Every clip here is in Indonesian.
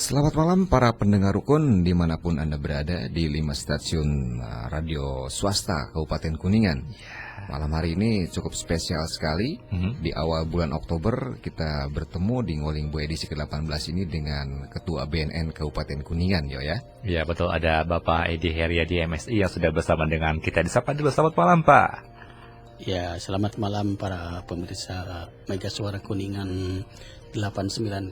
Selamat malam para pendengar rukun dimanapun Anda berada di 5 stasiun radio swasta Kabupaten Kuningan. Malam hari ini cukup spesial sekali. Di awal bulan Oktober kita bertemu di Ngoling Bu edisi ke-18 ini dengan Ketua BNN Kabupaten Kuningan, Yo ya. Ya betul, ada Bapak Edi Heriadi MSI yang sudah bersama dengan kita. Disapa dulu, selamat malam Pak. Ya, selamat malam para pemirsa Mega Suara Kuningan 89,8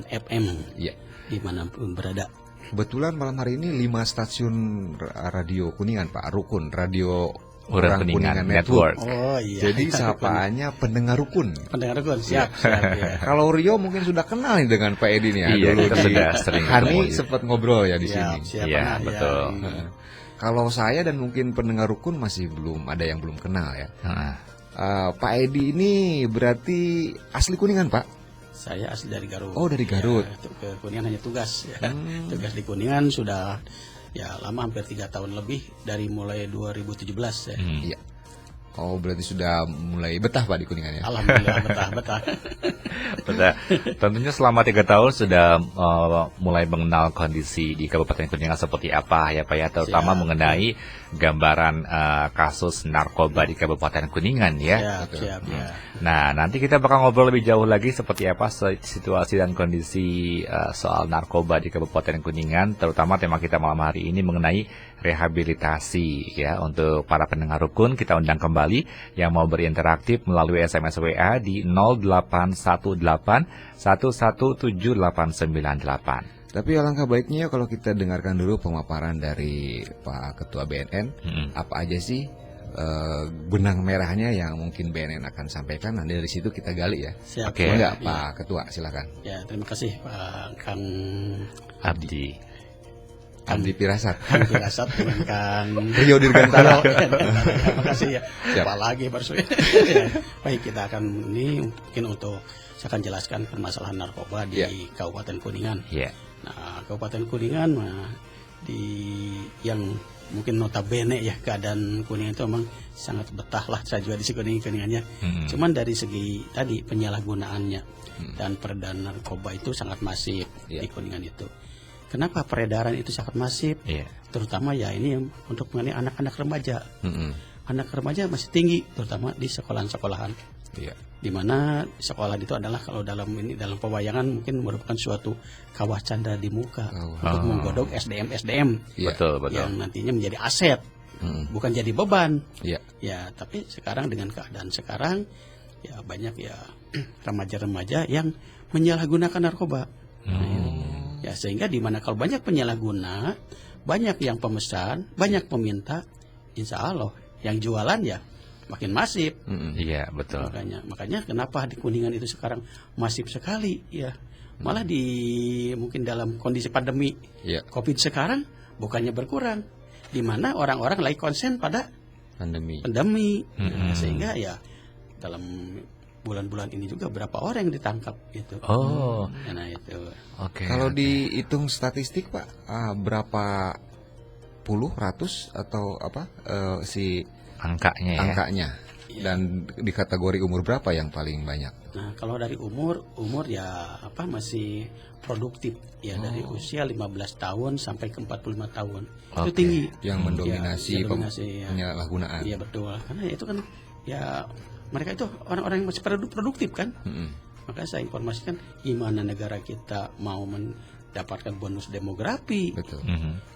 FM. Ya. Dimanapun berada. Kebetulan malam hari ini 5 stasiun radio Kuningan Pak, Rukun, Radio Orang Kuningan Network. Oh iya. Jadi sapaannya pendengar rukun. Pendengar rukun, siap ya. Kalau Rio mungkin sudah kenal nih dengan Pak Edi nih ya. Iya, Dulu kita di sudah sering Hani ketemu. sempat ngobrol ya di Siap, sini. siap, Iya, pernah, betul. ya. Kalau saya dan mungkin pendengar rukun masih belum ada yang belum kenal ya. Pak Edi ini berarti asli Kuningan Pak? Saya asli dari Garut. Oh, dari Garut. Ya, ke Kuningan hanya tugas ya. Tugas di Kuningan sudah ya lama, hampir 3 tahun lebih, dari mulai 2017 ya. Iya. Oh, berarti sudah mulai betah Pak di Kuningan ya? Alhamdulillah betah. Betul. Tentunya selama 3 tahun sudah mulai mengenal kondisi di Kabupaten Kuningan seperti apa ya Pak ya, terutama Siap. mengenai gambaran kasus narkoba di Kabupaten Kuningan ya. Siap ya. Nah, nanti kita bakal ngobrol lebih jauh lagi seperti apa situasi dan kondisi soal narkoba di Kabupaten Kuningan, terutama tema kita malam hari ini mengenai rehabilitasi ya. Untuk para pendengar rukun, kita undang kembali yang mau berinteraktif melalui SMS WA di 0818 117898. Tapi alangkah baiknya kalau kita dengarkan dulu pemaparan dari Pak Ketua BNN. Apa aja sih benang merahnya yang mungkin BNN akan sampaikan. Nanti dari situ kita gali ya. Siap. Oke. Enggak Ya. Pak Ketua, silakan. Ya, terima kasih Pak Kang Abdi. Abdi Pirasat. Kang Firasat dengan Kang Rio Dirgantara. Terima kasih ya. Siap. Apalagi baru ya. Baik, kita akan ini mungkin untuk saya akan jelaskan permasalahan narkoba di Ya. Kabupaten Kuningan. Ya. Nah, Kabupaten Kuningan di yang mungkin notabene ya, keadaan Kuningan itu memang sangat betah lah, saya juga di Kuningannya. Cuman dari segi tadi penyalahgunaannya dan peredaran narkoba itu sangat masif Ya. di Kuningan itu. Kenapa peredaran itu sangat masif? Iya. Terutama ya ini untuk mengenai anak-anak remaja. Mm-mm. Anak remaja masih tinggi, terutama di sekolahan-sekolahan. Iya. Di mana sekolah itu adalah kalau dalam pewayangan mungkin merupakan suatu kawah candra di muka untuk menggodok SDM Iya. Betul. yang nantinya menjadi aset, Mm-mm. bukan jadi beban. Iya. Ya, tapi sekarang dengan keadaan sekarang ya banyak ya remaja-remaja yang menyalahgunakan narkoba. Ya, sehingga di mana kalau banyak penyalahguna, banyak yang pemesan, banyak peminta, insya Allah yang jualan ya makin masif. Iya, betul. Makanya kenapa di Kuningan itu sekarang masif sekali ya. Malah mungkin dalam kondisi pandemi Iya. Covid sekarang bukannya berkurang, di mana orang-orang lagi konsen pada Pandemi. Nah, sehingga ya dalam bulan-bulan ini juga berapa orang yang ditangkap gitu. Oh, Nah itu. oke. Kalau dihitung statistik Pak, berapa puluh, ratus atau apa si angkanya ya. angkanya? Dan di kategori umur berapa yang paling banyak? Nah, kalau dari umur ya masih produktif ya, dari usia 15 tahun sampai ke 45 tahun. Itu Oke. tinggi. Yang mendominasi Ya, mendominasi, ya. penyalahgunaan. Iya betul. Karena itu kan ya mereka itu orang-orang yang masih produktif kan. Maka saya informasikan gimana negara kita mau mendapatkan bonus demografi. Betul.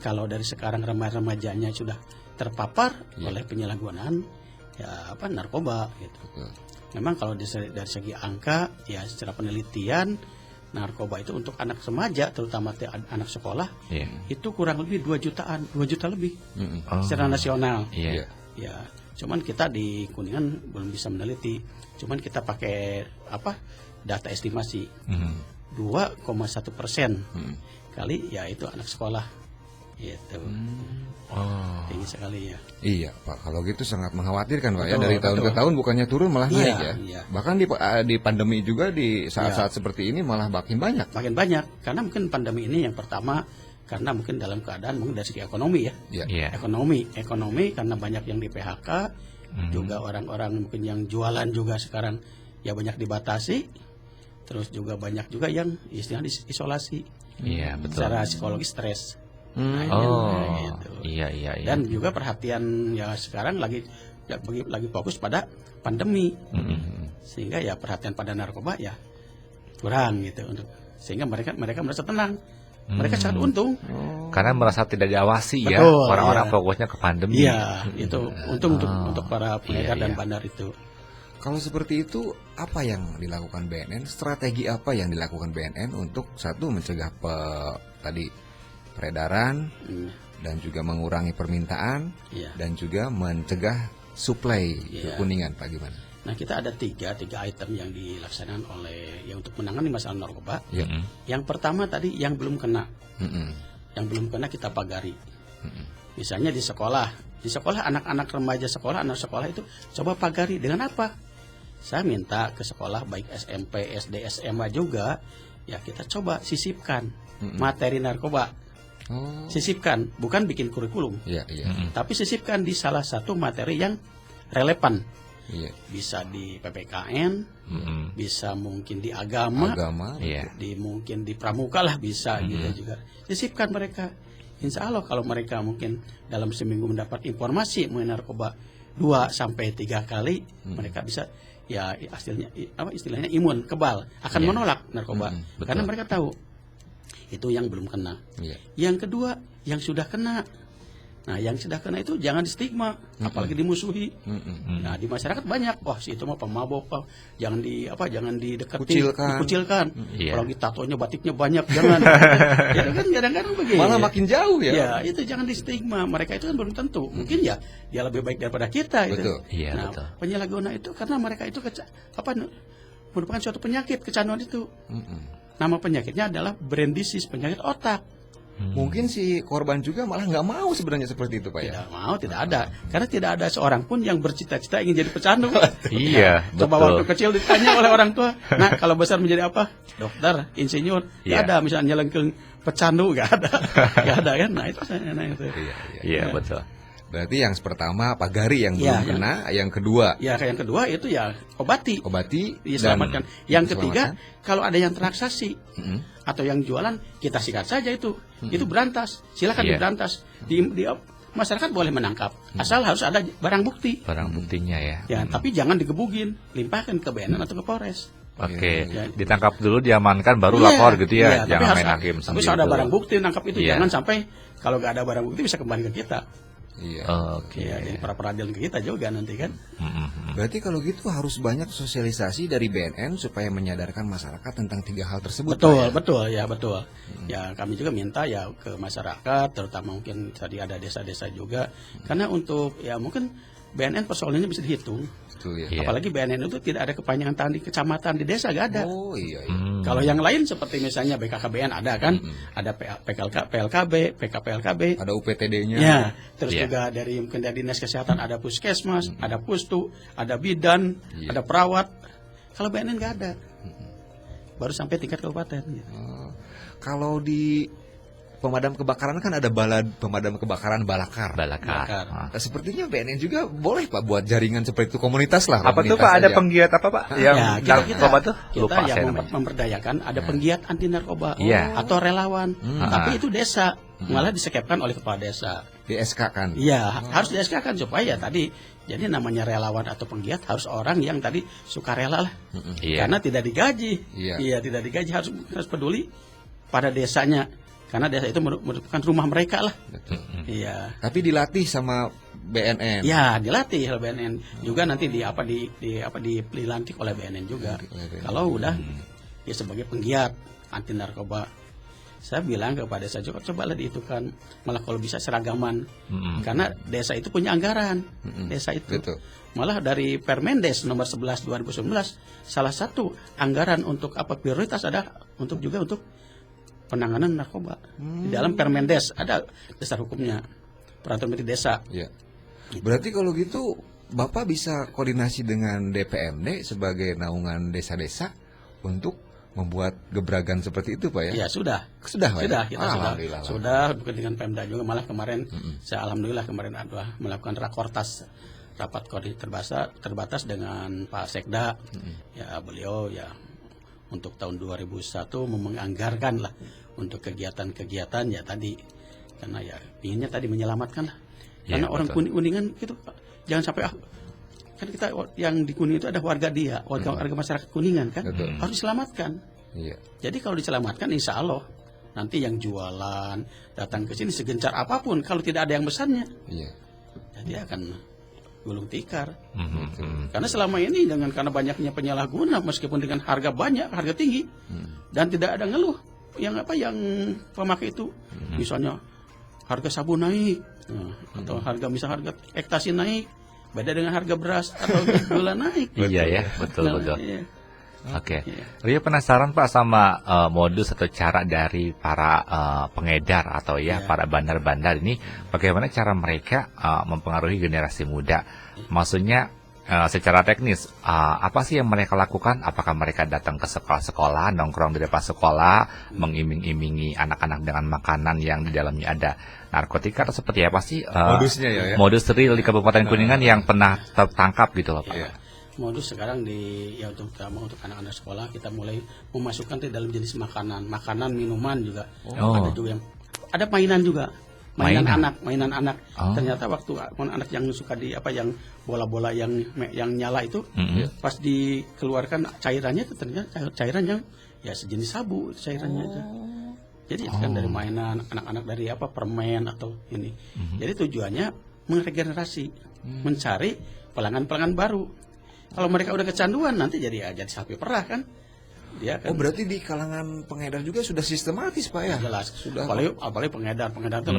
Kalau dari sekarang remajanya sudah terpapar oleh penyalahgunaan ya narkoba gitu. Betul. Memang kalau dari segi angka ya secara penelitian narkoba itu untuk anak remaja terutama anak sekolah Iya. itu kurang lebih 2 juta lebih Oh. secara nasional. Iya. Ya, cuman kita di Kuningan belum bisa meneliti. Cuman kita pakai data estimasi 2,1% kali ya itu anak sekolah gitu. Oh. Tinggi sekali ya. Iya Pak, kalau gitu sangat mengkhawatirkan Pak ya. Betul, Dari tahun ke betul. tahun bukannya turun malah Iya, naik ya. iya. Bahkan di pandemi juga di saat-saat seperti ini malah makin banyak. Makin banyak karena mungkin pandemi ini yang pertama karena mungkin dalam keadaan mungkin dari segi ekonomi ya. Iya. Iya. Ekonomi karena banyak yang di PHK, juga orang-orang mungkin yang jualan juga sekarang ya banyak dibatasi. Terus juga banyak juga yang istilahnya isolasi. Iya, betul. Secara psikologis stres. Nah, Oh, gitu. iya. Dan juga perhatian ya sekarang lagi fokus pada pandemi. Sehingga ya perhatian pada narkoba ya kurang gitu sehingga mereka merasa tenang. Mereka sangat untung. Karena merasa tidak diawasi ya. Betul, Orang-orang iya. fokusnya ke pandemi. Iya, itu untung untuk para pengedar dan bandar itu. Kalau seperti itu, apa yang dilakukan BNN? Strategi apa yang dilakukan BNN untuk satu mencegah tadi peredaran dan juga mengurangi permintaan Iya. dan juga mencegah suplai ke Iya. Kuningan, Pak, gimana? Nah, kita ada tiga item yang dilaksanakan oleh untuk menangani masalah narkoba. Ya. Yang pertama tadi yang belum kena, Mm-mm. yang belum kena kita pagari. Misalnya di sekolah anak-anak remaja sekolah, anak sekolah itu coba pagari dengan apa? Saya minta ke sekolah baik SMP, SD, SMA juga, ya kita coba sisipkan materi narkoba. Oh, Sisipkan, bukan bikin kurikulum, iya. tapi sisipkan di salah satu materi yang relevan. Iya. Bisa di PPKN, bisa mungkin di agama, Iya. mungkin di pramuka lah bisa gitu juga. Sisipkan mereka. Insya Allah kalau mereka mungkin dalam seminggu mendapat informasi mengenai narkoba 2-3 kali, mereka bisa ya istilahnya imun, kebal, akan Iya. menolak narkoba. betul. Karena mereka tahu itu yang belum kena. Iya. Yang kedua, yang sudah kena. Nah, yang sudah kena itu jangan stigma, apalagi dimusuhi. Nah, di masyarakat banyak, wah si itu mah pemabok, Pak. Jangan didekati, dikucilkan. Iya. Kalau tatonya batiknya banyak, jangan. Ya kan kadang-kadang begitu. Malah makin jauh ya. Ya, itu jangan di stigma. Mereka itu kan belum tentu. Mungkin ya dia lebih baik daripada kita gitu. Betul. Iya, Nah, betul. penyalahguna itu karena mereka itu merupakan suatu penyakit, kecanduan itu. Nama penyakitnya adalah brain disease, penyakit otak. Mungkin si korban juga malah nggak mau sebenarnya seperti itu, Pak, ya. Tidak mau, tidak ada. Karena tidak ada seorang pun yang bercita-cita ingin jadi pecandu. Iya, Coba betul. waktu kecil ditanya oleh orang tua, nah kalau besar menjadi apa? Dokter, insinyur. Nggak Iya. ada, misalnya nyelengkeng pecandu, nggak ada. Nggak ada kan? Nah itu. Iya, betul. Berarti yang pertama pagari yang Iya, belum kena, yang kedua Ya, yang kedua itu ya obati. obati Diselamatkan. dan Yang ketiga, diselamatkan. kalau ada yang transaksi Mm-mm. atau yang jualan, kita sikat saja itu. Itu berantas. Silakan Iya. diberantas. Masyarakat boleh menangkap, asal harus ada barang bukti. Barang buktinya ya. Ya, tapi jangan digebugin, limpahkan ke BNN atau ke Polres. Oke, Iya. ditangkap dulu, diamankan, baru Iya, lapor gitu iya, ya. tapi Jangan harus- main hakim Tapi sendiri. harus ada dulu. barang bukti nangkap itu, Iya. jangan sampai kalau nggak ada barang bukti bisa kembali ke kita. Iya. Oke. Ya, jadi para peradilan ke kita juga nanti kan. Berarti kalau gitu harus banyak sosialisasi dari BNN supaya menyadarkan masyarakat tentang tiga hal tersebut, Pak, ya? Betul. Ya kami juga minta ya ke masyarakat, terutama mungkin tadi ada desa-desa juga, karena untuk ya mungkin BNN persoalannya bisa dihitung. Betul ya. Iya. Apalagi BNN itu tidak ada kepanjangan tangan di kecamatan, di desa nggak ada. Oh iya. Kalau yang lain seperti misalnya BKKBN ada kan, ada PLKB, PKPLKB, Ada UPTD-nya. ya, terus Iya. juga dari mungkin dari dinas kesehatan ada puskesmas, ada pustu, ada bidan, Iya. ada perawat. Kalau BNN nggak ada, baru sampai tingkat kabupaten. gitu. Oh. Kalau di pemadam kebakaran kan ada balad pemadam kebakaran Balakar. Balakar. Balakar. Ah. Nah, sepertinya BNN juga boleh, Pak, buat jaringan seperti itu, komunitas lah. Apa tuh komunitas Pak? Ada aja. penggiat apa Pak? Yang Ya, narkoba tuh? kita Lupa yang saya namanya. memberdayakan ada penggiat anti narkoba Iya. atau relawan, tapi itu desa malah disekepkan oleh kepala desa. Di SK kan. Iya, harus di SK kan supaya tadi jadi namanya relawan atau penggiat harus orang yang tadi sukarela lah. Iya. Karena tidak digaji. Iya. Tidak digaji, harus peduli pada desanya. Karena desa itu merupakan rumah mereka lah. Iya. Tapi dilatih sama BNN. Ya, dilatih oleh BNN. Juga nanti dilantik oleh BNN juga. Oleh BNN. Kalau udah ya sebagai penggiat anti narkoba. Saya bilang kepada saya juga cobalah dihitungkan, malah kalau bisa seragaman. Karena desa itu punya anggaran. Desa itu. Betul. Malah dari Permendes nomor 11 2019 salah satu anggaran untuk apa prioritas ada untuk penanganan narkoba. Di dalam Permendes ada dasar hukumnya. Peraturan Menteri Desa. Ya. Berarti kalau gitu Bapak bisa koordinasi dengan DPMD sebagai naungan desa-desa untuk membuat gebrakan seperti itu, Pak, ya? Ya sudah. Sudah, Pak, ya? Sudah, kita Alhamdulillah. sudah bukan dengan Pemda juga, malah kemarin saya alhamdulillah kemarin ada melakukan rapat koordinasi terbatas dengan Pak Sekda. Ya beliau ya untuk tahun 2001 menganggarkan lah untuk kegiatan-kegiatan ya tadi, karena ya inginnya tadi menyelamatkan lah. Ya, Karena orang betul. Kuningan gitu Pak, jangan sampai kan kita yang di Kuningan itu ada warga warga masyarakat Kuningan kan, Betul. harus diselamatkan. Iya. Jadi kalau diselamatkan, insya Allah nanti yang jualan datang ke sini segencar apapun, kalau tidak ada yang pesannya, Iya. jadi akan gulung tikar. Mhm. Karena selama ini karena banyaknya penyalahguna, meskipun dengan harga banyak, harga tinggi, dan tidak ada ngeluh yang pemakai itu, misalnya harga sabun naik, atau harga ekstasi naik, beda dengan harga beras atau gula naik. Iya ya, betul. Iya. Oke, Iya. Ria penasaran Pak sama modus atau cara dari para pengedar atau Iya. para bandar-bandar ini, bagaimana cara mereka mempengaruhi generasi muda? Maksudnya secara teknis, apa sih yang mereka lakukan? Apakah mereka datang ke sekolah-sekolah, nongkrong di depan sekolah, mengiming-imingi anak-anak dengan makanan yang di dalamnya ada narkotika, atau seperti apa sih Modusnya ya? modus real di Kabupaten Kuningan yang pernah tertangkap gitu loh Pak? Iya. Modus sekarang terutama untuk anak-anak sekolah, kita mulai memasukkan ke dalam jenis makanan, minuman juga. Oh. Ada juga ada mainan juga. Mainan anak. Oh. Ternyata waktu anak yang suka yang bola-bola yang nyala itu, pas dikeluarkan cairannya itu ternyata cairan yang ya sejenis sabu cairannya itu. Jadi itu kan dari mainan anak-anak, dari permen atau ini. Jadi tujuannya meregenerasi, mencari pelanggan-pelanggan baru. Kalau mereka udah kecanduan, nanti jadi sapi perah kan. Dia kan Oh, berarti di kalangan pengedar juga sudah sistematis Pak ya? jelas. Sudah. Apalagi pengedar itu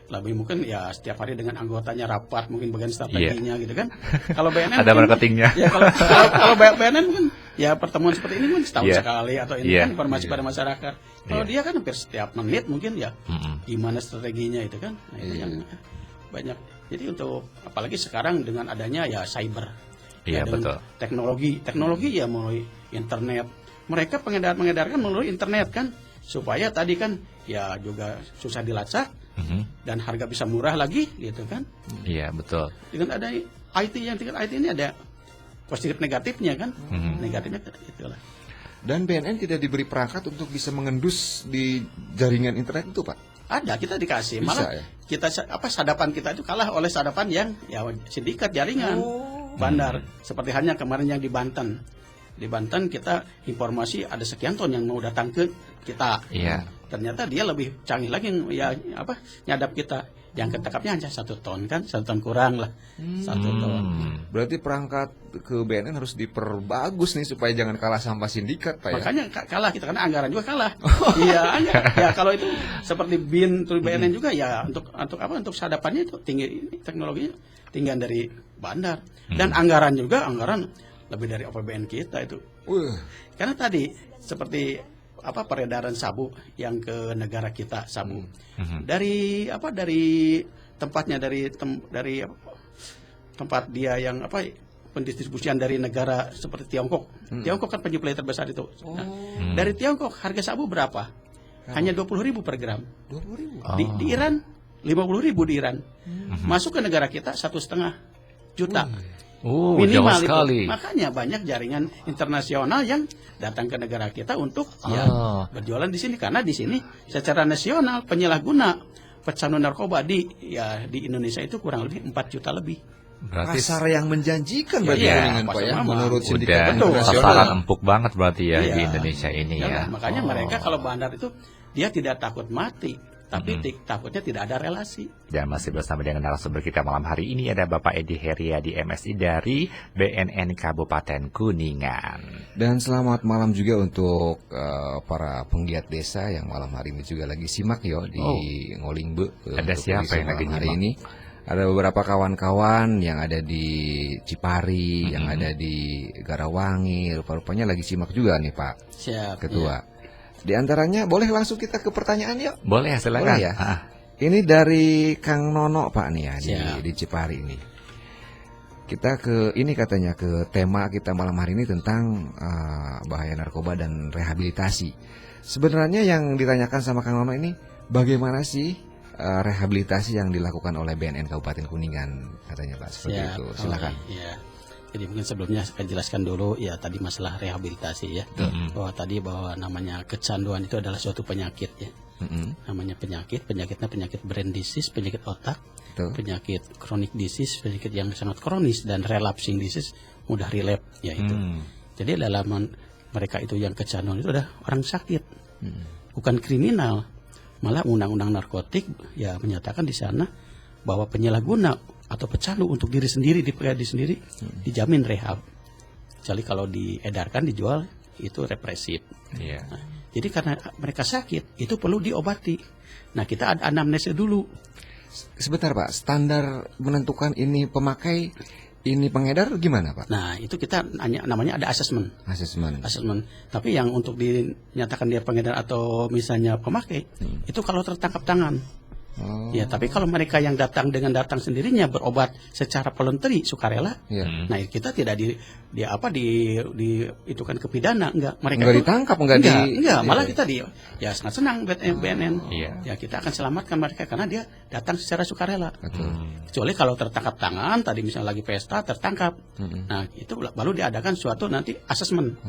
lebih mungkin ya setiap hari dengan anggotanya rapat, mungkin bagian strateginya gitu kan. Kalau BNN Ada mungkin- marketingnya. Ya kalau BNN mungkin ya pertemuan seperti ini mungkin setahun Iya. sekali, atau ini Iya. kan informasi pada masyarakat. Kalau Iya. dia kan hampir setiap menit mungkin ya Mm-mm. gimana strateginya itu kan. Nah, itu Iya. yang banyak. Jadi untuk apalagi sekarang dengan adanya ya cyber. Iya, Dengan betul. teknologi ya melalui internet. Mereka mengedarkan melalui internet kan, supaya tadi kan ya juga susah dilacak Mhm. dan harga bisa murah lagi gitu kan. Iya, betul. Dengan ada IT ini ada positif negatifnya kan. Mhm. Negatifnya itulah. Dan BNN tidak diberi perangkat untuk bisa mengendus di jaringan internet itu Pak? Ada, kita dikasih, Bisa, malah ya? kita sadapan kita itu kalah oleh sadapan yang ya sindikat jaringan bandar. Seperti halnya kemarin yang di Banten. Di Banten kita informasi ada sekian ton yang mau datang ke kita. Iya. Ternyata dia lebih canggih lagi nyadap kita. Yang ketangkapnya hanya 1 ton kan, 1 ton kurang lah. 1 ton. Berarti perangkat ke BNN harus diperbagus nih supaya jangan kalah sama sindikat Pak ya? Makanya kalah kita, karena anggaran juga kalah. Iya, ya kalau itu seperti BIN terus BNN juga ya untuk sadapannya itu tinggi, teknologinya tinggian dari bandar, dan anggaran lebih dari APBN kita itu. Karena tadi seperti peredaran sabu yang ke negara kita, sabu dari tempatnya dari tempat dia yang pendistribusian dari negara seperti Tiongkok. Tiongkok kan penyuplai terbesar itu. Nah, dari Tiongkok harga sabu berapa? Hanya 20.000 per gram. 20.000. Di Iran 50.000 di Iran. Masuk ke negara kita 1,5 juta. Jauh Minimal sekali. itu. Makanya banyak jaringan internasional yang datang ke negara kita untuk berjualan di sini, karena di sini secara nasional penyalahguna pecandu narkoba di Indonesia itu kurang lebih 4 juta lebih. Berarti Pasar yang menjanjikan bagi Iya, Kuningan Pak pasar ya, mama. menurut udah sindikat Betul. internasional. sasaran empuk banget berarti ya Iya. di Indonesia ini ya. Makanya mereka kalau bandar itu dia tidak takut mati, tapi takutnya tidak ada relasi. Dan masih bersama dengan narasumber kita malam hari ini ada Bapak Edi Heriadi MSI dari BNN Kabupaten Kuningan. Dan selamat malam juga untuk para penggiat desa yang malam hari ini juga lagi simak di Ngolingbe. Ada untuk siapa kondisi yang lagi malam hari nyimak? ini? Ada beberapa kawan-kawan yang ada di Cipari, yang ada di Garawangi, rupa-rupanya lagi simak juga nih Pak Siap. Ketua. Di antaranya boleh langsung kita ke pertanyaan yuk. Boleh silakan. Boleh ya? Ini dari Kang Nono Pak nih ya Siap. di Cipari ini. Kita katanya ke tema kita malam hari ini tentang bahaya narkoba dan rehabilitasi. Sebenarnya yang ditanyakan sama Kang Nono ini, bagaimana sih rehabilitasi yang dilakukan oleh BNN Kabupaten Kuningan katanya Pak, seperti Siap. itu. Silakan. Iya. Jadi mungkin sebelumnya saya jelaskan dulu ya tadi masalah rehabilitasi ya. Bahwa namanya kecanduan itu adalah suatu penyakit ya. Namanya penyakitnya penyakit brain disease, penyakit otak, penyakit chronic disease, penyakit yang sangat kronis, dan relapsing disease, mudah relapse ya itu. Jadi dalam mereka itu yang kecanduan itu adalah orang sakit, bukan kriminal. Malah undang-undang narkotik ya menyatakan di sana bahwa penyalahguna atau pecandu untuk diri sendiri, sendiri dijamin rehab. Kecuali kalau diedarkan, dijual, itu represif. Nah, jadi karena mereka sakit, itu perlu diobati. Nah, kita ada anamnesa dulu. Sebentar Pak, standar menentukan ini pemakai, ini pengedar gimana Pak? Nah, itu kita namanya ada asesmen. Tapi yang untuk dinyatakan dia pengedar atau misalnya pemakai, itu kalau tertangkap tangan. Ya, tapi kalau mereka yang datang sendirinya berobat secara voluntary, sukarela, nah kita tidak itu kan kepidana, enggak. Mereka enggak ditangkap, enggak, malah kita ya sangat senang BNN. Ya, kita akan selamatkan mereka karena dia datang secara sukarela. Kecuali kalau tertangkap tangan, tadi misalnya lagi pesta tertangkap. Nah, itu baru diadakan suatu nanti asesmen.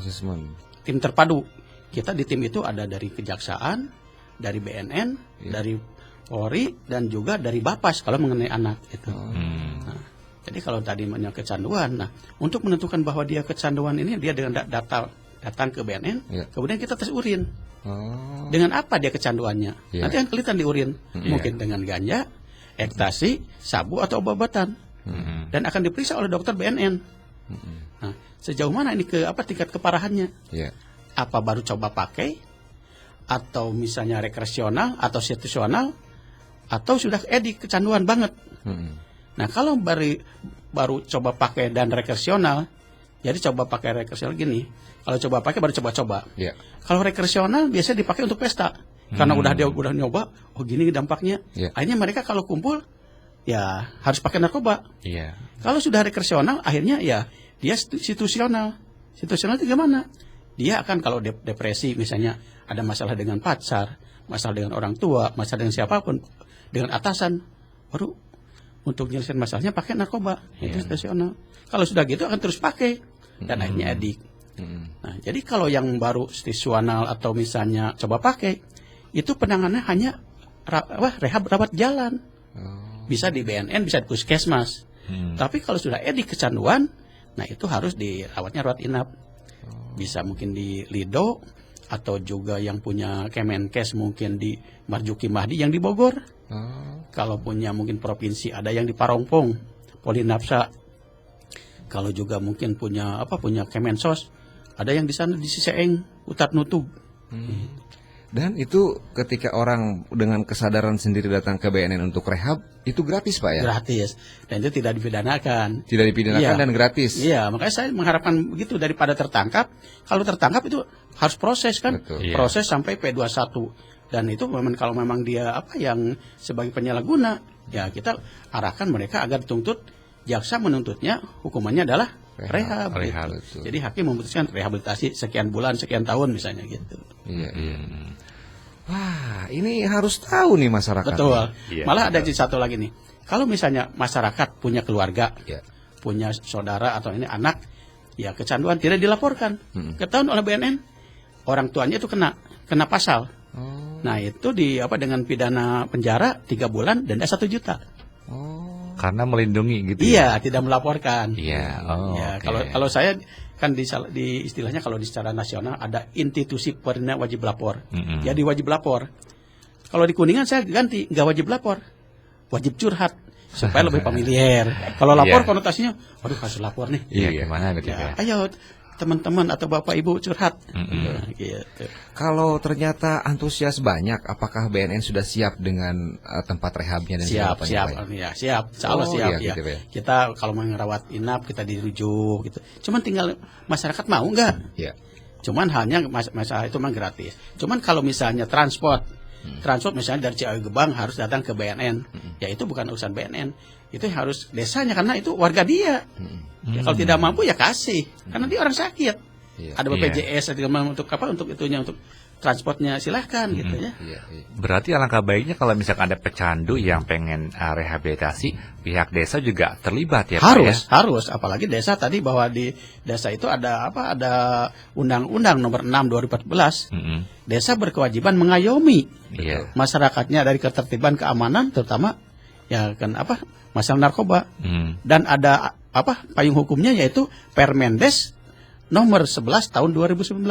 Tim terpadu. Kita di tim itu ada dari Kejaksaan, dari BNN, dari Polri, dan juga dari Bapas kalau mengenai anak itu. Nah, jadi kalau tadi mengenai kecanduan, nah untuk menentukan bahwa dia kecanduan ini dia dengan datang ke BNN, kemudian kita tes urin. Dengan apa dia kecanduannya? Nanti yang kelihatan di urin, mungkin dengan ganja, ekstasi, sabu atau obat-obatan, dan akan diperiksa oleh dokter BNN. Nah, sejauh mana ini tingkat keparahannya? Apa baru coba pakai, atau misalnya rekreasional atau situasional, atau sudah edik kecanduan banget. Nah, kalau baru coba pakai dan rekreasional, jadi coba pakai rekreasional gini. Kalau coba pakai baru coba-coba. Kalau rekreasional biasanya dipakai untuk pesta. Karena dia udah nyoba, oh gini dampaknya. Akhirnya mereka kalau kumpul ya harus pakai narkoba. Kalau sudah rekreasional akhirnya ya dia situasional. Situasional itu gimana? Dia akan kalau depresi misalnya ada masalah dengan pacar, masalah dengan orang tua, masalah dengan siapapun, dengan atasan, baru untuk menyelesaikan masalahnya pakai narkoba. Itu situasional. Kalau sudah gitu akan terus pakai dan akhirnya edik. Nah, jadi kalau yang baru situasional atau misalnya coba pakai, itu penanganannya hanya rehab rawat jalan. Bisa di BNN, bisa di puskesmas. Tapi kalau sudah edik kecanduan, nah itu harus dirawatnya rawat inap. Bisa mungkin di Lido, atau juga yang punya Kemenkes mungkin di Marzuki Mahdi yang di Bogor. Kalau punya mungkin provinsi ada yang di Parongpong, Polinapsa. Kalau juga mungkin punya Kemensos, ada yang di sana di Siseeng, Utat Nutug. Dan itu ketika orang dengan kesadaran sendiri datang ke BNN untuk rehab, itu gratis Pak ya? Gratis, dan itu tidak dipidanakan. Tidak dipidanakan dan gratis? Iya, makanya saya mengharapkan begitu daripada tertangkap. Kalau tertangkap itu harus proses kan? Proses sampai P21. Dan itu memang kalau memang dia yang sebagai penyalahguna, ya kita arahkan mereka agar tuntut, jaksa menuntutnya hukumannya adalah rehab gitu. Jadi hakim memutuskan rehabilitasi sekian bulan, sekian tahun misalnya gitu. Wah, ini harus tahu nih masyarakat. Betul. Malah ada satu lagi nih. Kalau misalnya masyarakat punya keluarga, punya saudara atau ini anak, ya kecanduan tidak dilaporkan, ketahuan oleh BNN, orang tuanya itu kena pasal. Nah itu dengan pidana penjara 3 bulan, denda 1 juta. Karena melindungi gitu. Iya, tidak melaporkan. Okay. Kalau saya kan di istilahnya kalau di secara nasional ada institusi penerima wajib lapor. Jadi wajib lapor. Kalau di Kuningan saya ganti nggak wajib lapor, wajib curhat supaya lebih familiar. Kalau lapor konotasinya, waduh harus lapor nih. Gimana gitu ya? Ayo teman-teman atau bapak ibu curhat. Gitu. Kalau ternyata antusias banyak, apakah BNN sudah siap dengan tempat rehabnya dan siap. Insya Allah siap. Gitu ya. Kita kalau mau ngerawat inap kita dirujuk gitu. Cuman tinggal masyarakat mau nggak? Cuman hanya masalah itu memang gratis. Cuman kalau misalnya transport misalnya dari Ciawi Gebang harus datang ke BNN, ya itu bukan urusan BNN. Itu harus desanya karena itu warga dia. Ya, kalau tidak mampu ya kasih, karena dia orang sakit. Iya. Ada BPJS untuk apa? Untuk itunya, untuk transportnya silahkan gitu ya. Iya. Berarti alangkah baiknya kalau misalkan ada pecandu yang pengen rehabilitasi, pihak desa juga terlibat ya, Pak ya? Harus. Apalagi desa tadi, bahwa di desa itu ada apa? Ada Undang-Undang Nomor 6 2014. Desa berkewajiban mengayomi Iya. masyarakatnya dari ketertiban, keamanan, terutama ya kan apa? Masalah narkoba. Dan ada apa? Payung hukumnya, yaitu Permendes Nomor 11 tahun 2019.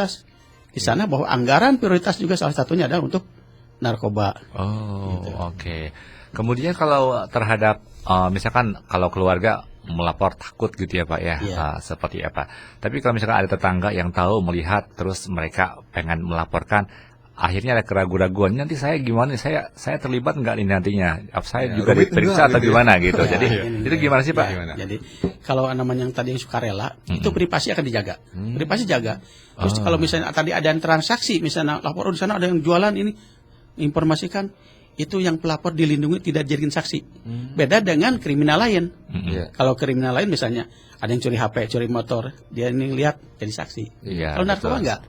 Di sana bahwa anggaran prioritas juga salah satunya adalah untuk narkoba. Oh, oke. Kemudian kalau terhadap misalkan kalau keluarga melapor takut gitu ya Pak ya, seperti apa. Tapi kalau misalkan ada tetangga yang tahu, melihat, terus mereka pengen melaporkan, akhirnya ada keraguan-raguan, nanti saya gimana, saya terlibat nggak nih nantinya, saya juga diperiksa atau gimana gitu. Jadi itu gimana sih Pak? Jadi kalau namanya yang tadi yang sukarela, itu privasi akan dijaga. Privasi jaga. Terus kalau misalnya tadi ada yang transaksi, misalnya lapor di sana ada yang jualan ini, informasikan, itu yang pelapor dilindungi, tidak jadikan saksi. Beda dengan kriminal lain. Kalau kriminal lain misalnya ada yang curi HP, curi motor, dia ini lihat jadi saksi. Kalau narkoba enggak,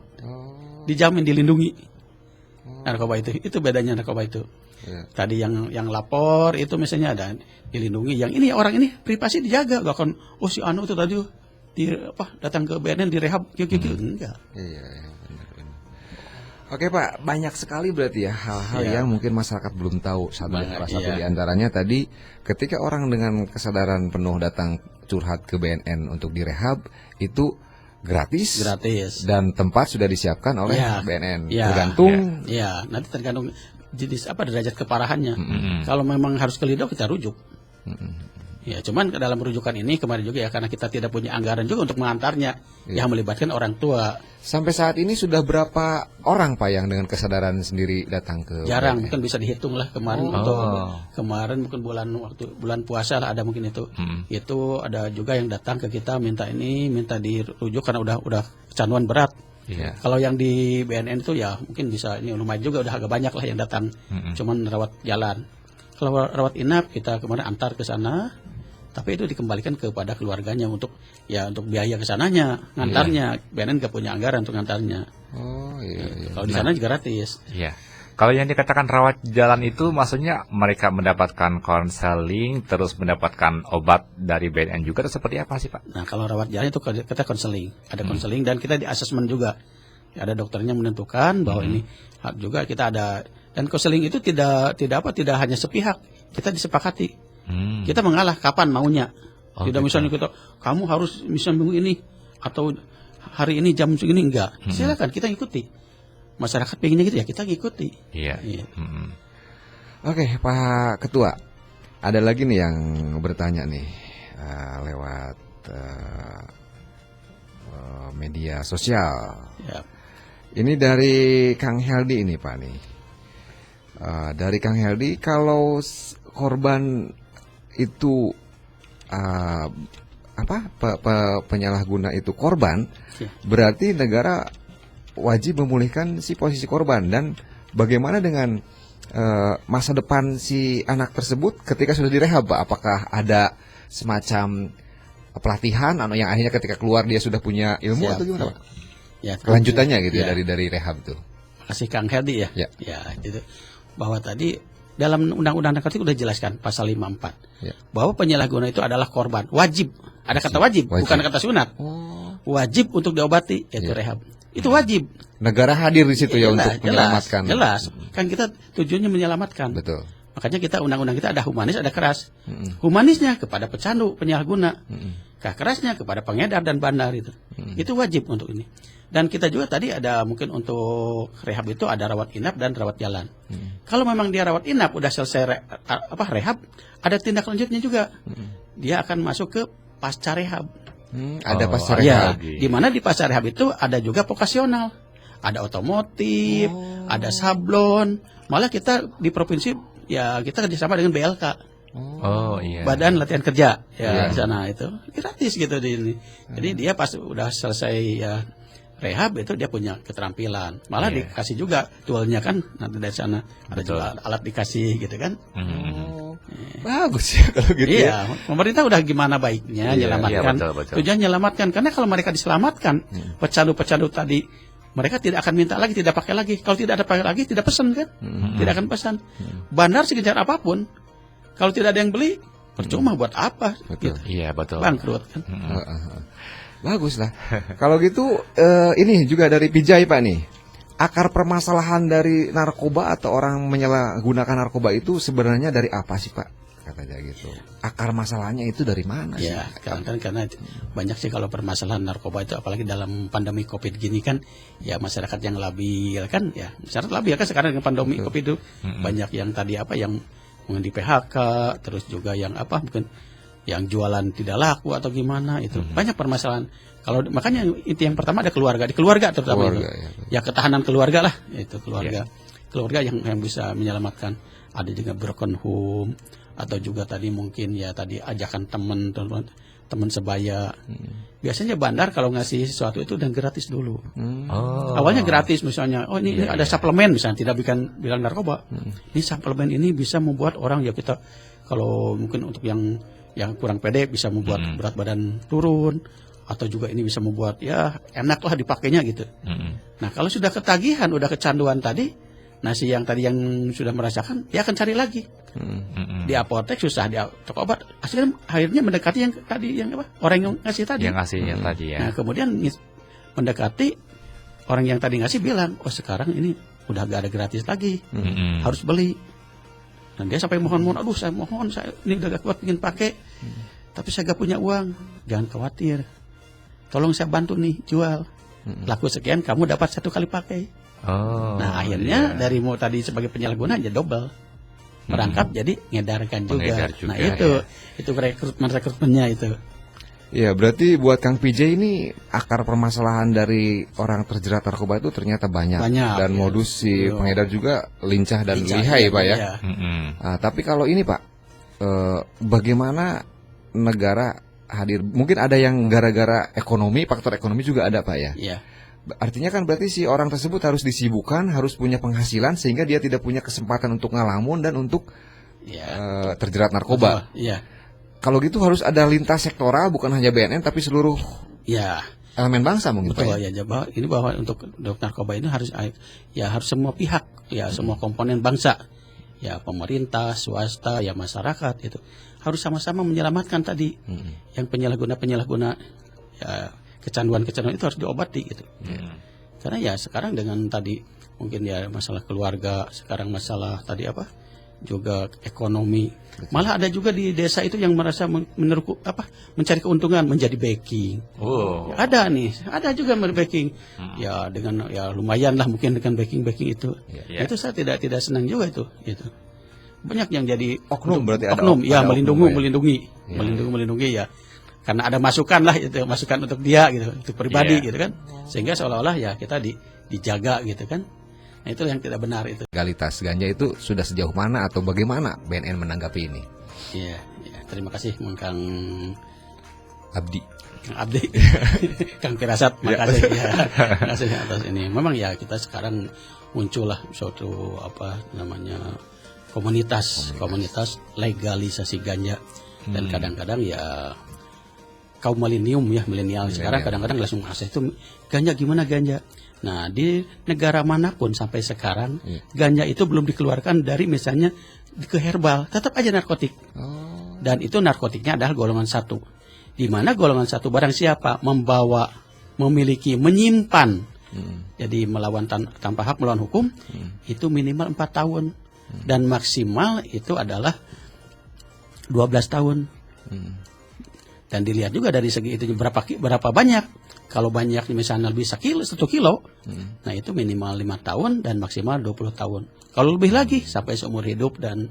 dijamin dilindungi. Narkoba itu bedanya narkoba itu. Tadi yang lapor itu misalnya ada dilindungi, yang ini orang ini privasi dijaga, gak akan si anu itu tadi datang ke BNN direhab enggak. Iya, benar. Oke Pak, banyak sekali berarti ya hal-hal yang mungkin masyarakat belum tahu. Salah satu di antaranya tadi, ketika orang dengan kesadaran penuh datang curhat ke BNN untuk direhab, itu gratis dan tempat sudah disiapkan oleh BNN. Tergantung nanti tergantung jenis apa, derajat keparahannya. Kalau memang harus ke Lido, kita rujuk. Ya, cuman ke dalam rujukan ini kemarin juga ya, karena kita tidak punya anggaran juga untuk mengantarnya, yang melibatkan orang tua. Sampai saat ini sudah berapa orang Pak yang dengan kesadaran sendiri datang ke Jarang, BNN? mungkin bisa dihitung lah kemarin. Kemarin mungkin bulan puasa lah ada mungkin itu. Itu ada juga yang datang ke kita minta dirujuk karena udah kecanduan berat. Kalau yang di BNN itu ya mungkin bisa, ini lumayan juga, udah agak banyak lah yang datang. Cuman rawat jalan. Kalau rawat inap kita kemarin antar ke sana, tapi itu dikembalikan kepada keluarganya untuk biaya ke sananya, ngantarnya. BNN gak punya anggaran untuk ngantarnya. Kalau di sana juga gratis. Kalau yang dikatakan rawat jalan itu maksudnya mereka mendapatkan konseling, terus mendapatkan obat dari BNN juga, atau seperti apa sih Pak? Nah, kalau rawat jalan itu kita konseling, ada konseling, dan kita di asesmen juga. Ada dokternya menentukan bahwa ini juga kita ada, dan konseling itu tidak hanya sepihak, kita disepakati. Kita mengalah kapan maunya. Tidak misalnya kita, kamu harus misalnya minggu ini atau hari ini jam segini, enggak. Silakan kita ikuti. Masyarakat pengennya gitu ya, kita ngikuti. Oke, Pak Ketua, ada lagi nih yang bertanya nih lewat media sosial. Ini dari Kang Heldi ini Pak nih. Dari Kang Heldi, kalau korban itu penyalahguna itu korban, berarti negara wajib memulihkan si posisi korban. Dan bagaimana dengan masa depan si anak tersebut ketika sudah direhab, Pak? Apakah ada semacam pelatihan yang akhirnya ketika keluar dia sudah punya ilmu atau gimana Pak? Kelanjutannya gitu ya dari rehab itu. Kasih Kang Heldi ya. Itu bahwa tadi dalam Undang-Undang Narkotika sudah jelaskan pasal 54 bahwa penyalahguna itu adalah korban, wajib. Ada kata wajib, bukan kata sunat. Wajib untuk diobati, yaitu rehab. Itu wajib. Negara hadir di situ untuk menyelamatkan. Jelas. Kan kita tujuannya menyelamatkan. Betul. Makanya kita undang-undang kita ada humanis, ada keras. Humanisnya kepada pecandu, penyalahguna. Kerasnya kepada pengedar dan bandar itu. Itu wajib untuk ini. Dan kita juga tadi ada mungkin untuk rehab itu ada rawat inap dan rawat jalan. Kalau memang dia rawat inap udah selesai rehab, ada tindak lanjutnya juga. Dia akan masuk ke pasca rehab. Ada pasca rehab. Di mana di pasca rehab itu ada juga vokasional, ada otomotif, ada sablon. Malah kita di provinsi ya kita kerjasama dengan BLK. Badan Latihan Kerja di sana itu gratis gitu di ini. Jadi dia pas udah selesai rehab itu dia punya keterampilan. Malah dikasih juga toolnya kan nanti dari sana ada juga alat dikasih gitu kan. Bagus ya kalau gitu ya. Iya, pemerintah udah gimana baiknya Iya, menyelamatkan. iya, betul. Tujuan menyelamatkan, karena kalau mereka diselamatkan, pecandu-pecandu tadi mereka tidak akan minta lagi, tidak pakai lagi. Kalau tidak ada pakai lagi, tidak pesan kan? Tidak akan pesan. Bandar sekejar apapun, kalau tidak ada yang beli, percuma buat apa? Betul. Gitu. Iya, betul. Bangkrut kan? Bagus lah. Kalau gitu ini juga dari Pijay Pak nih. Akar permasalahan dari narkoba atau orang menyalahgunakan narkoba itu sebenarnya dari apa sih Pak? Katanya gitu. Akar masalahnya itu dari mana sih? Ya, karena banyak sih kalau permasalahan narkoba itu, apalagi dalam pandemi COVID gini kan, ya masyarakat yang labil kan, ya masyarakat labil kan sekarang dengan pandemi COVID itu banyak yang tadi yang mungkin di PHK, terus juga yang mungkin yang jualan tidak laku atau gimana itu banyak permasalahan. Kalau makanya itu yang pertama ada keluarga, di keluarga terutama Keluarga, itu. Ya ketahanan keluarga lah, itu keluarga. Keluarga yang bisa menyelamatkan. Ada juga broken home atau juga tadi mungkin ya tadi ajakan teman sebaya. Biasanya bandar kalau ngasih sesuatu itu udah gratis dulu. Awalnya gratis misalnya, ini ada suplemen misalnya, tidak bilang narkoba. Ini suplemen ini bisa membuat orang ya kita kalau mungkin untuk yang kurang pede bisa membuat berat badan turun, atau juga ini bisa membuat ya enak lah dipakainya gitu. Nah kalau sudah ketagihan, udah kecanduan tadi, nasi yang tadi yang sudah merasakan, dia akan cari lagi. Di apotek susah, di toko obat akhirnya mendekati yang tadi orang yang ngasih tadi. Yang ngasihnya tadi ya. Nah kemudian mendekati orang yang tadi ngasih bilang, oh sekarang ini udah gak ada gratis lagi, harus beli. Dan dia sampai mohon-mohon, aduh saya mohon, saya ini udah gak kuat ingin pakai, tapi saya gak punya uang. Jangan khawatir, tolong saya bantu nih jual, laku sekian kamu dapat 1 kali pakai. Nah akhirnya dari mau tadi sebagai penyalahguna aja double, merangkap jadi ngedarkan juga. Nah itu rekrutmennya itu. Ya berarti buat Kang PJ ini akar permasalahan dari orang terjerat narkoba itu ternyata banyak dan modus si pengedar juga lincah dan lihai Pak ya. Nah, tapi kalau ini Pak, bagaimana negara hadir? Mungkin ada yang gara-gara ekonomi, faktor ekonomi juga ada Pak ya. Iya. Artinya kan berarti si orang tersebut harus disibukkan, harus punya penghasilan sehingga dia tidak punya kesempatan untuk ngalamun dan untuk terjerat narkoba. Iya. Kalau gitu harus ada lintas sektoral, bukan hanya BNN tapi seluruh elemen bangsa mungkin betul Pak. Ya, bahwa untuk narkoba ini harus semua pihak, ya semua komponen bangsa, ya pemerintah, swasta, ya masyarakat itu harus sama-sama menyelamatkan tadi yang penyalahguna ya kecanduan itu harus diobati gitu. Karena ya sekarang dengan tadi mungkin ya masalah keluarga, sekarang masalah tadi juga ekonomi. Malah ada juga di desa itu yang merasa mencari keuntungan menjadi backing. Ada juga backing. Ya dengan lumayan lah mungkin dengan backing itu. Itu saya tidak senang juga itu. Banyak yang jadi oknum berarti oknum, ada melindungi ya. Karena ada masukan lah itu, masukan untuk dia gitu, untuk pribadi gitu kan. Sehingga seolah-olah ya kita dijaga gitu kan. Nah itu yang tidak benar itu. Legalitas ganja itu sudah sejauh mana atau bagaimana BNN menanggapi ini? Iya, terima kasih Kang Abdi. Kang Firasat, makasih makasih atas ini. Memang ya kita sekarang muncullah suatu komunitas legalisasi ganja dan kadang-kadang ya kaum milenial sekarang kadang-kadang langsung merasa itu ganja gimana ganja. Nah di negara manapun sampai sekarang ganja itu belum dikeluarkan dari misalnya ke herbal, tetap aja narkotik. Dan itu narkotiknya adalah golongan 1. Di mana golongan 1 barang siapa membawa, memiliki, menyimpan, jadi melawan tanpa hak melawan hukum, itu minimal 4 tahun dan maksimal itu adalah 12 tahun. Dan dilihat juga dari segi itu berapa banyak. Kalau banyak misalnya lebih 1 kilo, nah itu minimal 5 tahun dan maksimal 20 tahun. Kalau lebih lagi sampai seumur hidup dan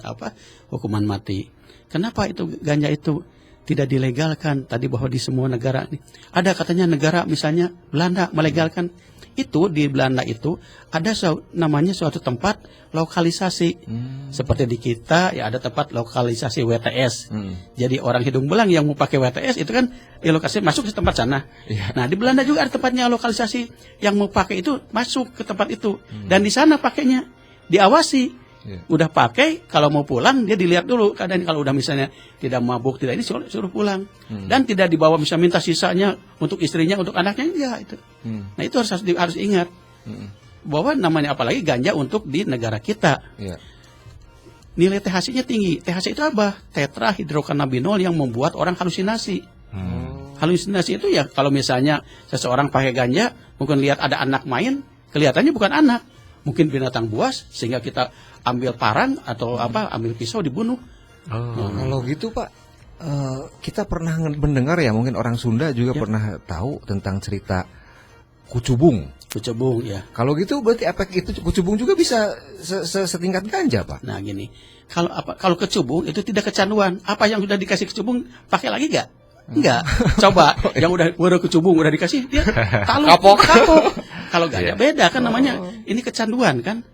hukuman mati. Kenapa itu ganja itu tidak dilegalkan? Tadi bahwa di semua negara ini ada katanya negara misalnya Belanda melegalkan. Itu di Belanda itu ada namanya suatu tempat lokalisasi. Seperti di kita ya ada tempat lokalisasi WTS. Jadi orang hidung belang yang mau pakai WTS itu kan di lokasi masuk ke tempat sana. Nah di Belanda juga ada tempatnya lokalisasi yang mau pakai itu masuk ke tempat itu. Dan di sana pakainya diawasi. Iya. Udah pakai, kalau mau pulang dia dilihat dulu keadaan. Kalau udah misalnya tidak mabuk, tidak ini suruh pulang. Dan tidak dibawa misalnya minta sisanya untuk istrinya, untuk anaknya, enggak itu. Nah itu harus ingat bahwa namanya apalagi ganja untuk di negara kita. Iya. Nilai THC-nya tinggi. THC itu apa? Tetrahidrokannabinol yang membuat orang halusinasi. Halusinasi itu ya kalau misalnya seseorang pakai ganja, mungkin lihat ada anak main, kelihatannya bukan anak, mungkin binatang buas, sehingga kita ambil parang atau ambil pisau dibunuh. Kalau gitu Pak, kita pernah mendengar ya, mungkin orang Sunda juga pernah tahu tentang cerita kucubung. Kucubung ya. Kalau gitu berarti efek itu kucubung juga bisa setingkat ganja Pak. Nah gini, kalau kecubung itu tidak kecanduan. Apa yang sudah dikasih kecubung pakai lagi nggak? Enggak. Coba yang udah kecubung udah dikasih dia kapok. Kalau ganja beda kan namanya. Ini kecanduan kan.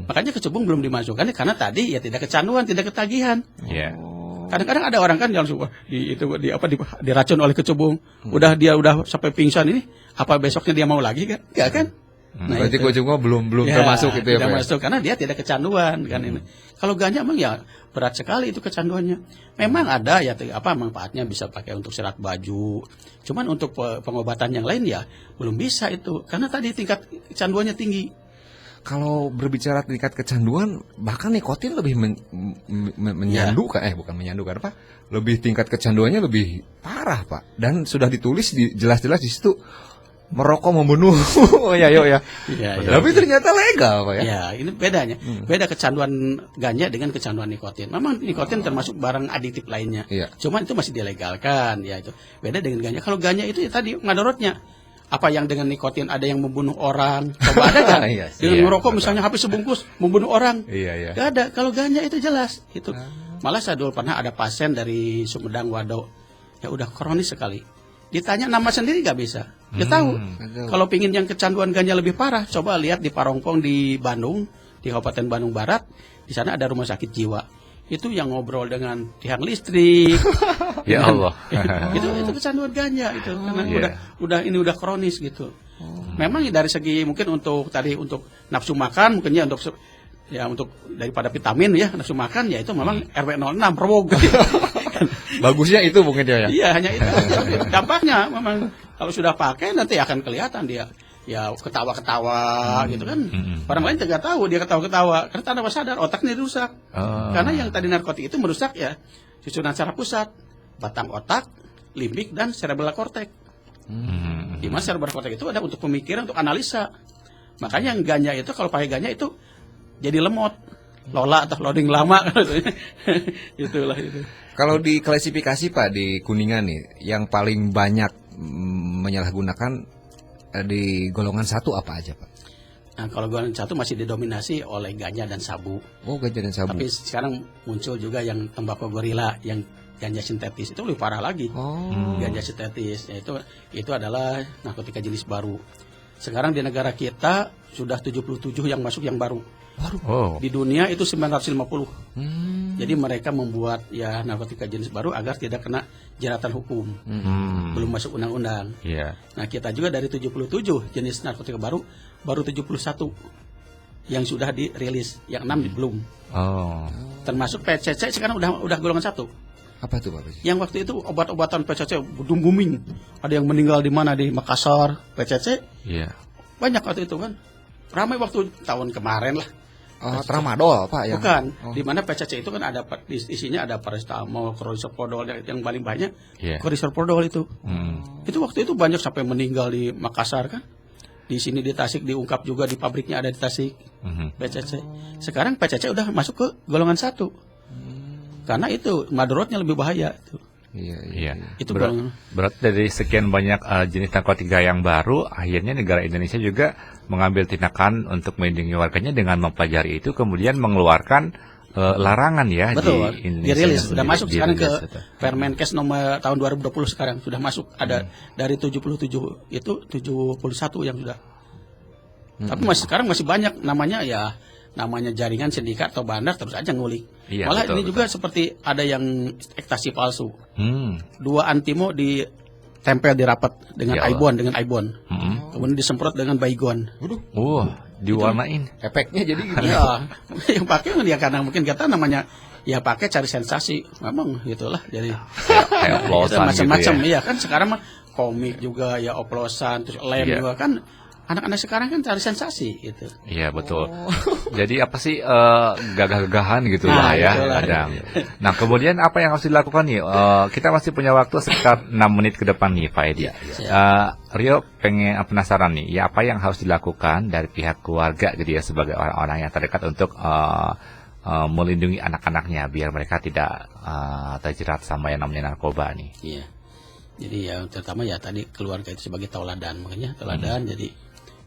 Makanya kecubung belum dimasukkan karena tadi ya tidak kecanduan, tidak ketagihan. Iya. Kadang-kadang ada orang kan yang diracun oleh kecubung. Udah sampai pingsan ini, apa besoknya dia mau lagi kan? Enggak kan? Nah, berarti kucubung belum ya, termasuk itu ya tidak Pak. masuk karena dia tidak kecanduan kan ini. Kalau ganja memang ya berat sekali itu kecanduannya. Memang ada ya manfaatnya bisa pakai untuk serat baju. Cuman untuk pengobatan yang lain ya belum bisa itu karena tadi tingkat kecanduannya tinggi. Kalau berbicara tingkat kecanduan, bahkan nikotin lebih menyandukan, bukan menyandukan apa? Lebih tingkat kecanduannya lebih parah Pak. Dan sudah ditulis jelas-jelas di situ merokok membunuh. Oh ya, yuk ya. Tapi ternyata legal Pak ya. Ya, ini bedanya. Beda kecanduan ganja dengan kecanduan nikotin. Memang nikotin termasuk barang adiktif lainnya. Iya. Cuman itu masih dilegalkan ya itu. Beda dengan ganja. Kalau ganja itu ya tadi madorotnya. Apa yang dengan nikotin ada yang membunuh orang? Coba ada kan? Iya, dengan merokok misalnya habis sebungkus membunuh orang. Iya. Gak ada. Kalau ganja itu jelas itu. Malah saya dulu pernah ada pasien dari Sumedang Wado. Ya udah kronis sekali. Ditanya nama sendiri gak bisa. Dia tahu. Kalau pingin yang kecanduan ganja lebih parah, coba lihat di Parongpong di Bandung, di Kabupaten Bandung Barat. Di sana ada rumah sakit jiwa. Itu yang ngobrol dengan tiang listrik. Ya Allah. itu kecanduan ganja itu karena udah kronis gitu. Memang dari segi mungkin untuk nafsu makan mungkinnya untuk daripada vitamin ya nafsu makan ya itu memang RW06 Rowog. Bagusnya itu mungkin ya. Iya, hanya itu. Dampaknya memang kalau sudah pakai nanti akan kelihatan dia ya ketawa-ketawa gitu kan. Orang lain tidak tahu dia ketawa-ketawa karena tanpa sadar otaknya rusak. Karena yang tadi narkotik itu merusak ya susunan saraf pusat, batang otak, limbik dan cerebral cortex. Di mana cerebral cortex itu ada untuk pemikiran, untuk analisa. Makanya yang ganja itu kalau pakai ganja itu jadi lemot, lola atau loading lama. Itulah itu. Kalau diklasifikasi Pak di Kuningan nih, yang paling banyak menyalahgunakan di golongan 1 apa aja Pak? Nah, kalau golongan 1 masih didominasi oleh ganja dan sabu. Oh, ganja dan sabu. Tapi sekarang muncul juga yang tembakau gorila, yang ganja sintetis itu lebih parah lagi. Ganja sintetis, itu adalah narkotika jenis baru. Sekarang di negara kita sudah 77 yang masuk yang baru. Di dunia itu 950. Jadi mereka membuat ya narkotika jenis baru agar tidak kena jeratan hukum. Belum masuk undang-undang. Nah, kita juga dari 77 jenis narkotika baru 71 yang sudah dirilis, yang 6 belum. Termasuk PCC sekarang udah golongan 1. Apa itu Pak? Yang waktu itu obat-obatan PCC booming. Ada yang meninggal di mana di Makassar, PCC. Banyak waktu itu kan. Ramai waktu tahun kemarin lah. Tramadol Pak ya? Bukan. Di mana PCC itu kan ada isinya ada paracetamol, kronisoprodol yang paling banyak. Kronisoprodol itu. Itu waktu itu banyak sampai meninggal di Makassar kan. Di sini di Tasik diungkap juga di pabriknya ada di Tasik. PCC. Sekarang PCC udah masuk ke golongan 1. Karena itu madorotnya lebih bahaya itu. Iya. Itu berarti dari sekian banyak jenis narkotika yang baru, akhirnya negara Indonesia juga mengambil tindakan untuk melindungi warganya dengan mempelajari itu, kemudian mengeluarkan larangan ya. Betul. Di Indonesia. Dirilis, sudah masuk sekarang ke Permenkes nomor tahun 2020 sekarang sudah masuk. Ada dari 77 itu 71 yang sudah. Tapi sekarang masih banyak namanya jaringan sindikat atau bandar terus aja ngulik. Malah ini juga seperti ada yang ekstasi palsu. 2 antimo ditempel di rapat dengan Ibon, Kemudian disemprot dengan Baygon. diwarnain. Efeknya jadi gitu. Ya, yang pakai dia karena mungkin kita namanya ya pakai cari sensasi, memang gitulah. Jadi Kayak oplosan macam-macam gitu ya. iya kan sekarang mah komik juga ya oplosan terus lem Iya. juga kan anak-anak sekarang kan cari sensasi gitu. Iya betul. Jadi apa sih gagah-gagahan gitu Nah, lah ya itulah. kadang. Nah kemudian apa yang harus dilakukan nih? Kita masih punya waktu sekitar 6 menit ke depan nih Pak Edi. Rio pengen penasaran nih, ya apa yang harus dilakukan dari pihak keluarga gitu ya sebagai orang-orang yang terdekat untuk melindungi anak-anaknya biar mereka tidak terjerat sama yang namanya narkoba nih. Iya. Jadi ya terutama ya tadi keluarga itu sebagai tauladan, makanya tauladan jadi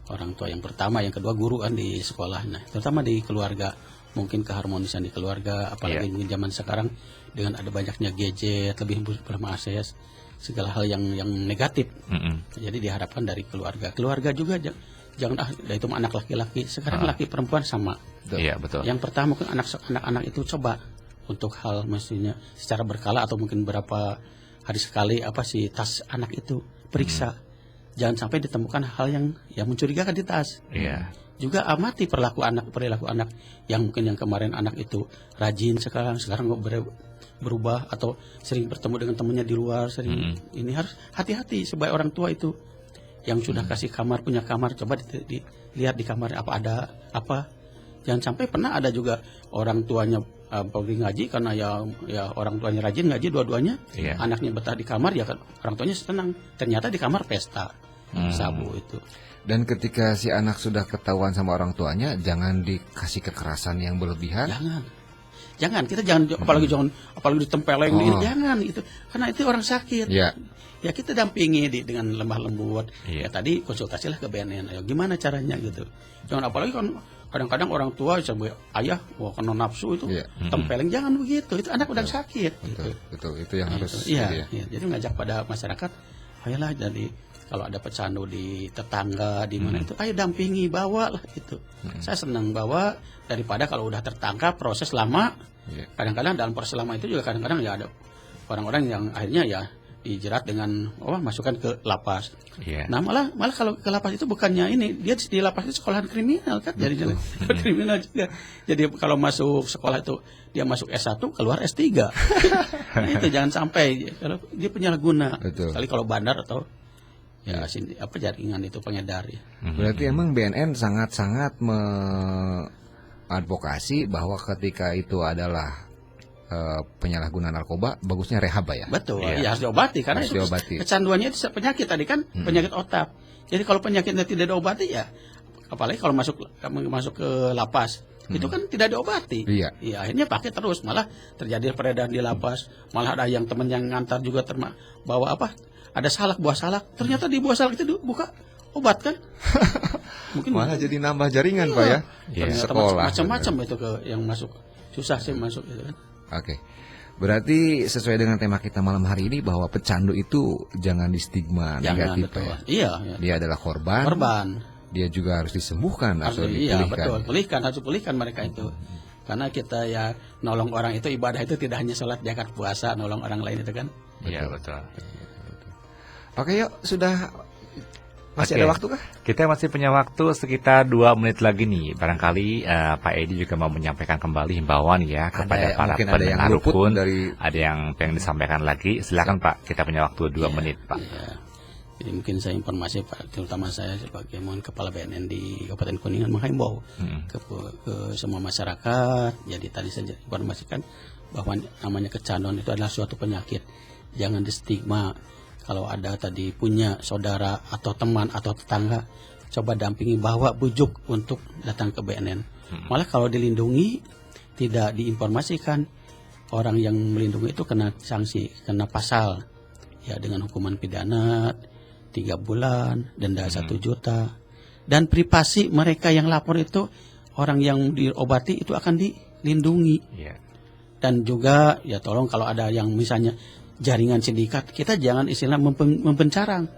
orang tua yang pertama, yang kedua guru kan di sekolah. Nah, terutama di keluarga, mungkin keharmonisan di keluarga, apalagi mungkin zaman sekarang dengan ada banyaknya gadget, lebih bermakses segala hal yang negatif. Jadi diharapkan dari keluarga. Keluarga juga jangan itu mah anak laki-laki. Sekarang laki perempuan sama. Iya betul. Yang pertama mungkin anak-anak itu coba untuk hal mestinya secara berkala atau mungkin berapa hari sekali apa sih tas anak itu periksa. Jangan sampai ditemukan hal yang mencurigakan di tas. Iya. Juga amati perilaku anak yang mungkin yang kemarin anak itu rajin sekarang berubah atau sering bertemu dengan temannya di luar sering. Ini harus hati-hati sebagai orang tua itu yang sudah kasih kamar punya kamar coba dilihat di kamar apa ada apa. Jangan sampai pernah ada juga orang tuanya pergi ngaji karena ya orang tuanya rajin ngaji dua-duanya, anaknya betah di kamar ya kan orang tuanya senang, ternyata di kamar pesta sabu itu. Dan ketika si anak sudah ketahuan sama orang tuanya, jangan dikasih kekerasan yang berlebihan. Jangan kita jangan apalagi ditempeleng jangan itu karena itu orang sakit. Ya kita dampingi dengan lemah lembut. Ya tadi konsultasilah ke BNN. Ayo gimana caranya gitu. Jangan apalagi kan kadang-kadang orang tua sebagai ayah kena nafsu itu tempeleng, jangan begitu. Itu anak udah sakit. Betul. Itu yang harus. Iya. Jadi ngajak pada masyarakat, ayolah jadi kalau ada pecandu di tetangga di mana itu, ayo dampingi, bawa lah itu. Saya senang bawa daripada kalau udah tertangkap proses lama. Kadang-kadang dalam proses lama itu juga kadang-kadang ya ada orang-orang yang akhirnya ya dijerat dengan masukkan ke lapas. Nah malah kalau ke lapas itu bukannya ini dia di lapas itu sekolahan kriminal kan, jadi kriminal juga. Jadi kalau masuk sekolah itu dia masuk S1 keluar S3. Nah, itu jangan sampai kalau dia penyalahguna. Sekali kalau bandar atau jaringan itu pengedar ya. Berarti emang BNN sangat-sangat mengadvokasi bahwa ketika itu adalah penyalahgunaan narkoba, bagusnya rehab ya. Betul, ya harus diobati karena itu kecanduannya itu penyakit tadi kan, penyakit otak. Jadi kalau penyakitnya tidak diobati ya, apalagi kalau masuk ke lapas, itu kan tidak diobati. Ya akhirnya pakai terus, malah terjadi peredaran di lapas, malah ada yang teman yang ngantar juga bawa ada salak, buah salak, ternyata di buah salak itu buka obat kan. Mungkin malah jadi nambah jaringan Pak ya. Sekolah macam-macam itu yang masuk, susah sih masuk itu kan. Oke. Berarti sesuai dengan tema kita malam hari ini bahwa pecandu itu jangan distigma negatif ya. Iya. Dia adalah korban. Dia juga harus disembuhkan atau dipulihkan. Betul, harus pulihkan mereka itu. Karena kita ya nolong orang itu ibadah itu tidak hanya sholat, zakat, puasa, nolong orang lain itu kan. Iya betul. Oke yuk, sudah masih ada waktu kah? Kita masih punya waktu sekitar 2 menit lagi nih. Barangkali Pak Edi juga mau menyampaikan kembali himbauan ya kepada para pendengar rukun. Ada yang pengen disampaikan lagi. Silakan Pak, kita punya waktu 2 menit Pak. Jadi mungkin saya informasi Pak, terutama saya sebagai kepala BNN di Kabupaten Kuningan menghimbau ke semua masyarakat. Jadi tadi saya informasikan bahwa namanya kecanduan itu adalah suatu penyakit. Jangan distigma. Kalau ada tadi punya saudara atau teman atau tetangga, coba dampingi, bawa, bujuk untuk datang ke BNN. Malah kalau dilindungi, tidak diinformasikan, orang yang melindungi itu kena sanksi, kena pasal. Ya dengan hukuman pidana 3 bulan, denda 1 juta. Dan privasi mereka yang lapor itu, orang yang diobati itu akan dilindungi. Dan juga ya tolong kalau ada yang misalnya jaringan sindikat, kita jangan istilah mempencarang.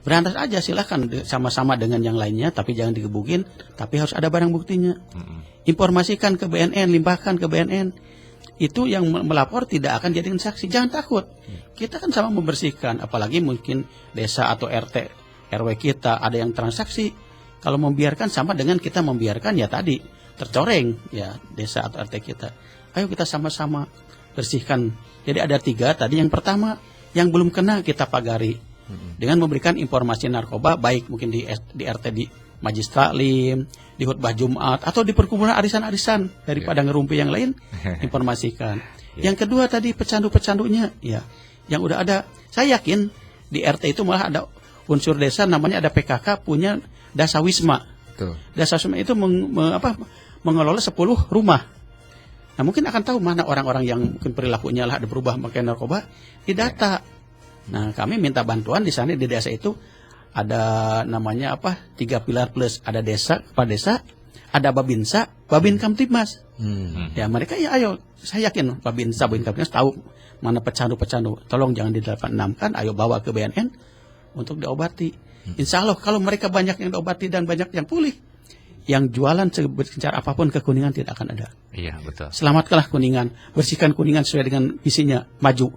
Berantas aja silahkan sama-sama dengan yang lainnya, tapi jangan digebukin, tapi harus ada barang buktinya. Informasikan ke BNN, limpahkan ke BNN. Itu yang melapor tidak akan jadikan saksi, jangan takut. Kita kan sama membersihkan, apalagi mungkin desa atau RT RW kita ada yang transaksi, Kalau membiarkan sama dengan kita membiarkan ya tadi tercoreng ya desa atau RT kita. Ayo kita sama-sama bersihkan. Jadi ada 3 tadi. Yang pertama, yang belum kena kita pagari dengan memberikan informasi narkoba, baik mungkin di RT di Majlis Taklim, di khutbah Jumat, atau di perkumpulan arisan-arisan daripada ngerumpi yang lain, informasikan. Yang kedua tadi pecandu-pecandunya, ya, yang udah ada. Saya yakin di RT itu malah ada unsur desa namanya ada PKK punya Dasawisma. Dasawisma itu mengelola 10 rumah. Nah mungkin akan tahu mana orang-orang yang mungkin perilakunya lah ada berubah pakai narkoba, didata. Nah kami minta bantuan di sana di desa itu. Ada namanya 3 pilar plus, ada desa, kepala desa, ada Babinsa, Babin Kamtibmas. Ya mereka ya ayo, saya yakin Babinsa, Babin Kamtibmas tahu mana pecandu-pecandu. Tolong jangan di86 kan, ayo bawa ke BNN untuk diobati. Insya Allah kalau mereka banyak yang diobati dan banyak yang pulih, yang jualan sebencar apapun ke Kuningan tidak akan ada. Iya betul. Selamatkanlah Kuningan, bersihkan Kuningan sesuai dengan visinya, maju,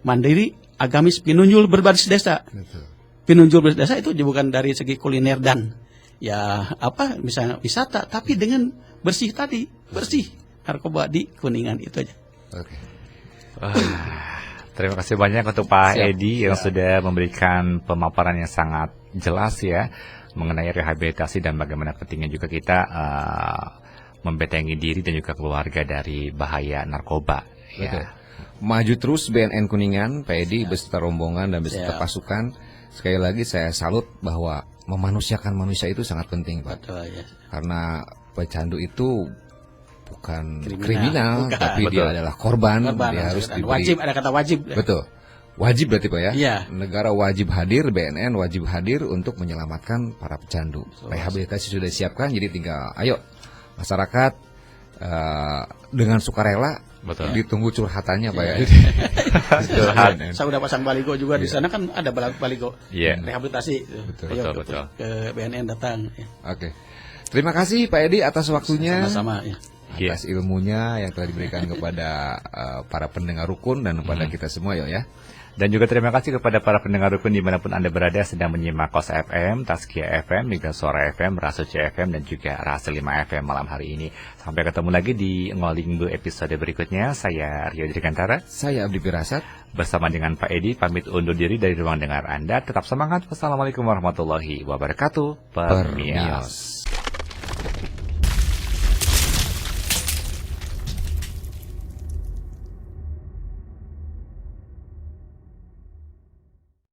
mandiri, agamis, pinunjul berbasis desa. Betul. Pinunjul desa itu bukan dari segi kuliner dan ya misalnya wisata, tapi dengan bersih tadi, bersih narkoba di Kuningan itu aja. Oke. Terima kasih banyak untuk Pak Edi yang sudah memberikan pemaparan yang sangat jelas ya mengenai rehabilitasi dan bagaimana pentingnya juga kita membentengi diri dan juga keluarga dari bahaya narkoba. Betul. Maju terus BNN Kuningan, Pak Edi beserta rombongan dan beserta pasukan. Sekali lagi saya salut bahwa memanusiakan manusia itu sangat penting, Pak. Betul, ya. Karena pecandu itu bukan kriminal, tapi Betul. dia adalah korban. Dia harus diberi. Wajib, ada kata wajib. Betul. Wajib berarti Pak ya? Iya. Negara wajib hadir, BNN wajib hadir untuk menyelamatkan para pecandu. Rehabilitasi sudah disiapkan, jadi tinggal ayo masyarakat dengan sukarela. Betul. Ditunggu curhatannya Pak ya. Curhat. Saya udah pasang baligo juga di sana kan ada baligo rehabilitasi. Betul. Ayo Betul. ke BNN datang. Ya. Oke. Terima kasih Pak Edi atas waktunya. Sama-sama ya. Atas ilmunya yang telah diberikan kepada para pendengar rukun dan kepada kita semua ya. Dan juga terima kasih kepada para pendengar rukun dimanapun Anda berada sedang menyimak KOS FM, Tazkiyah FM, Liga Suara FM, Rasuci FM, dan juga Rasa 5 FM malam hari ini. Sampai ketemu lagi di Ngolingbu episode berikutnya. Saya Rio Dirgantara. Saya Abdi Firasat. Bersama dengan Pak Edi, pamit undur diri dari ruang dengar Anda. Tetap semangat. Wassalamualaikum warahmatullahi wabarakatuh. Permios.